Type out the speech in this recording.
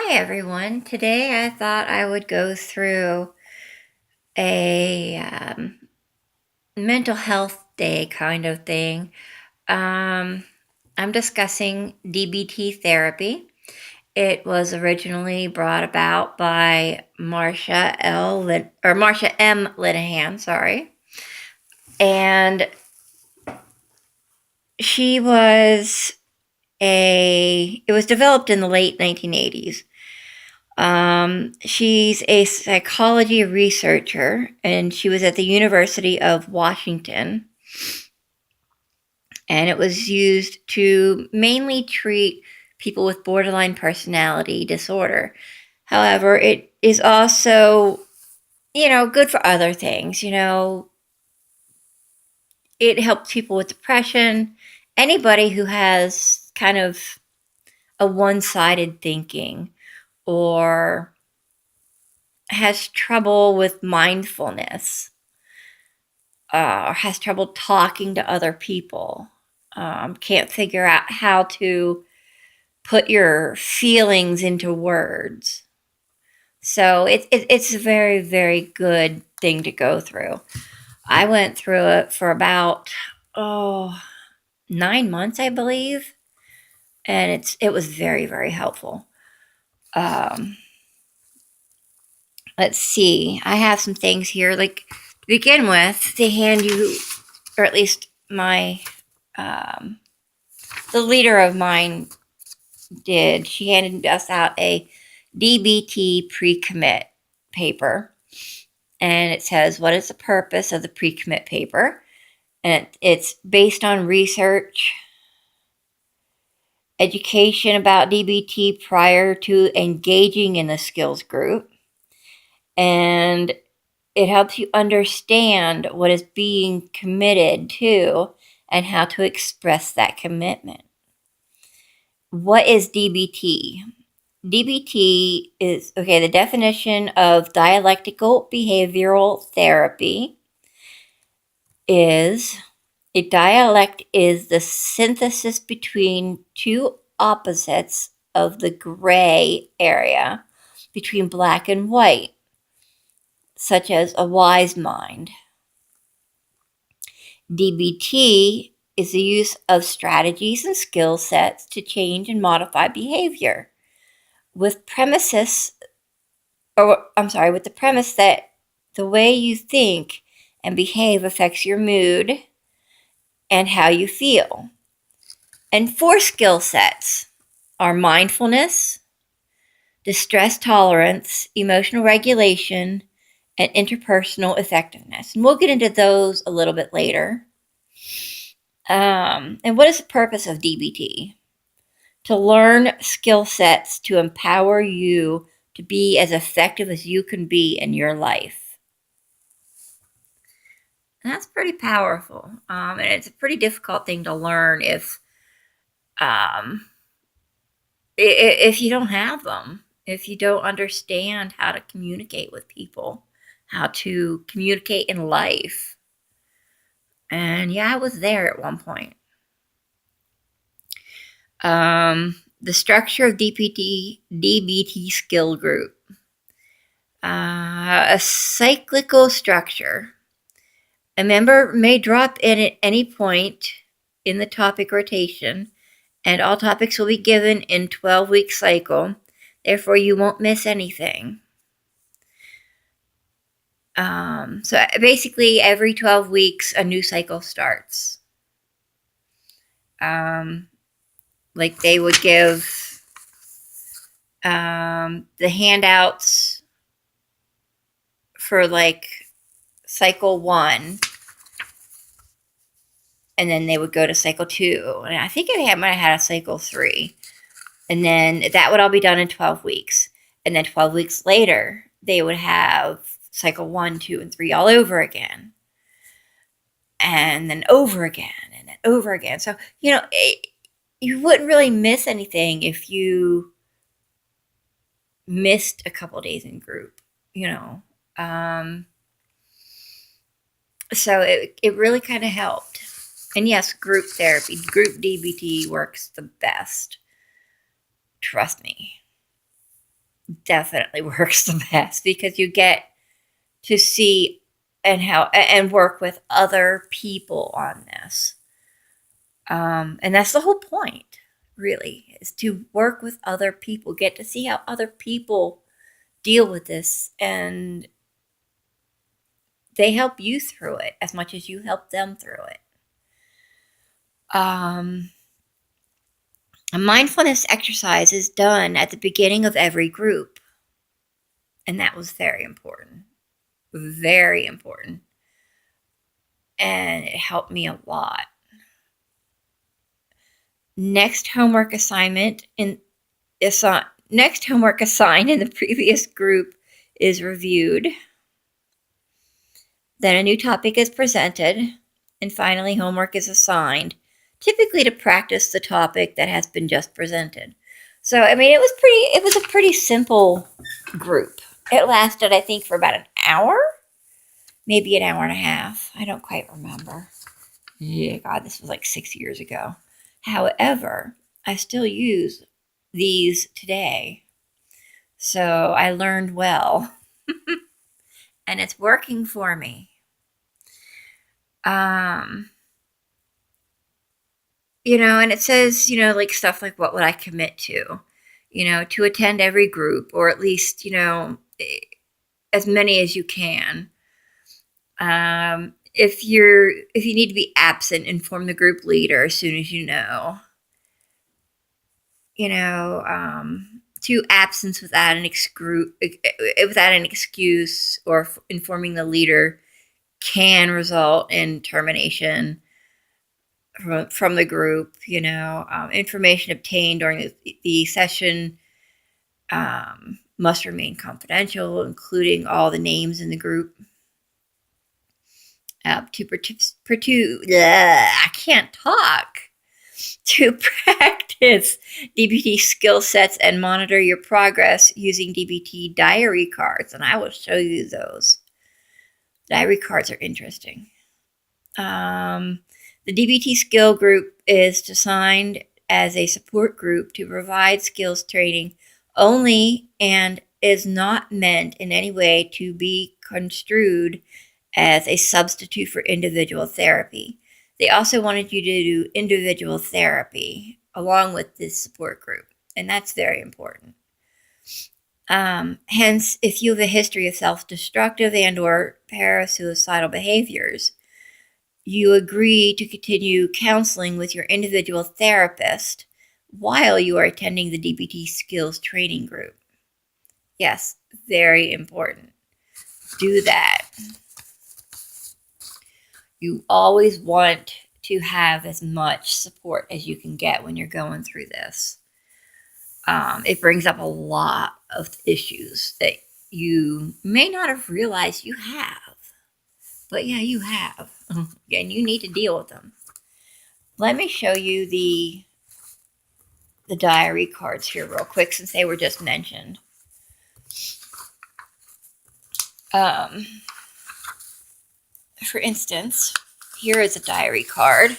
Hi everyone. Today I thought I would go through a mental health day kind of thing. Um, I'm discussing DBT therapy. It was originally brought about by Marsha M. Linehan, sorry. And she was it was developed in the late 1980s. She's a psychology researcher, and she was at the University of Washington. And it was used to mainly treat people with borderline personality disorder. However, it is also, good for other things. It helps people with depression, anybody who has kind of a one sided thinking or has trouble with mindfulness, or has trouble talking to other people, can't figure out how to put your feelings into words. So it's a very, very good thing to go through. I went through it for about 9 months, I believe, and it was very, very helpful. Um, let's see. I have some things here. Like to begin with, they hand you, or at least um, the leader of mine did. She handed us out a DBT pre-commit paper, and it says, "What is the purpose of the pre-commit paper?" And it's based on research, education about DBT prior to engaging in the skills group, and it helps you understand what is being committed to and how to express that commitment. What is DBT? DBT is, okay, the definition of dialectical behavioral therapy is a dialect is the synthesis between two opposites of the gray area between black and white, such as a wise mind. DBT is the use of strategies and skill sets to change and modify behavior with with the premise that the way you think and behave affects your mood and how you feel. And 4 skill sets are mindfulness, distress tolerance, emotional regulation, and interpersonal effectiveness. And we'll get into those a little bit later. And what is the purpose of DBT? To learn skill sets to empower you to be as effective as you can be in your life. And that's pretty powerful. And it's a pretty difficult thing to learn um, if you don't have them, if you don't understand how to communicate with people, how to communicate in life. And yeah, I was there at one point. The structure of DBT skill group. A cyclical structure. A member may drop in at any point in the topic rotation, and all topics will be given in 12-week cycle. Therefore, you won't miss anything. So basically, every 12 weeks, a new cycle starts. Like they would give the handouts for like cycle 1, and then they would go to cycle 2, and I think might have had a cycle 3, and then that would all be done in 12 weeks, and then 12 weeks later they would have cycle 1, 2, and 3 all over again, and then over again, and then over again. So you wouldn't really miss anything if you missed a couple days in group, so it really kind of helped. And yes, group therapy, group DBT works the best. Trust me. definitely works the best because you get to see and work with other people on this. And that's the whole point, really, is to work with other people, get to see how other people deal with this, and they help you through it as much as you help them through it. A mindfulness exercise is done at the beginning of every group, and that was very important. Very important. And it helped me a lot. Next homework assigned in the previous group is reviewed. Then a new topic is presented, and finally homework is assigned, typically to practice the topic that has been just presented. So, I mean, it was a pretty simple group. It lasted, I think, for about an hour, maybe an hour and a half. I don't quite remember. Yeah, God, this was like 6 years ago. However, I still use these today. So I learned well. And it's working for me. And it says, like stuff like, what would I commit to? To attend every group, or at least, as many as you can. If you need to be absent, inform the group leader as soon as you know. To absence without an excuse or informing the leader can result in termination from the group. Information obtained during the session must remain confidential, including all the names in the group. I can't talk. To practice DBT skill sets and monitor your progress using DBT diary cards, and I will show you those. Diary cards are interesting. The DBT skill group is designed as a support group to provide skills training only, and is not meant in any way to be construed as a substitute for individual therapy. They also wanted you to do individual therapy along with this support group, and that's very important. Hence, if you have a history of self-destructive and or parasuicidal behaviors, you agree to continue counseling with your individual therapist while you are attending the DBT skills training group. Yes, very important. Do that. You always want to have as much support as you can get when you're going through this. It brings up a lot of issues that you may not have realized you have. But yeah, you have. And you need to deal with them. Let me show you the diary cards here real quick, since they were just mentioned. For instance, here is a diary card.